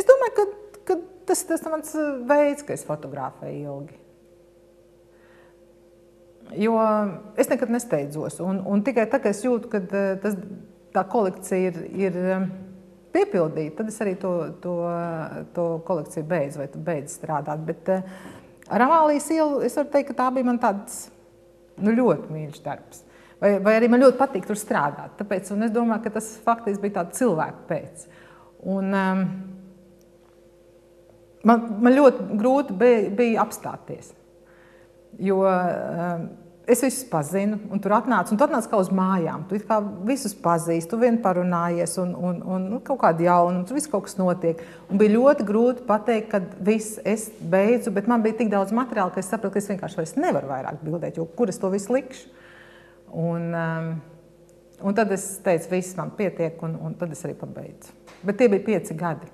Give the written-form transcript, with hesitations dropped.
Es domāju, ka tas mans veids, ka es fotografēju ilgi. Jo es nekad nesteidzos. Un tikai tā, ka es jūtu, ka tā kolekcija ir piepildīta, tad es arī to kolekciju beidzu vai beidzu strādāt. Bet ar Amālijas ielu es varu teikt, ka tā bija man tāds ļoti mīļš darbs. Vai arī man ļoti patīk tur strādāt. Tāpēc, un es domāju, ka tas faktiski bija tāda cilvēku pēc. Un man ļoti grūti bija apstāties. Jo es visus pazinu, un tur atnācu, un tu atnāc kā uz mājām. Tu kā visus pazīsti, tu vien parunājies, un kaut kādi jauni, un tur viss kaut kas notiek. Un bija ļoti grūti pateikt, kad viss es beidzu, bet man bija tik daudz materiāla, ka es sapratu, ka es vienkārši vairs nevaru vairāk bildēt, jo kur es to visu likšu. Un tad es teicu, viss man pietiek, un tad es arī pabeidzu. Bet tie bija 5 gadi.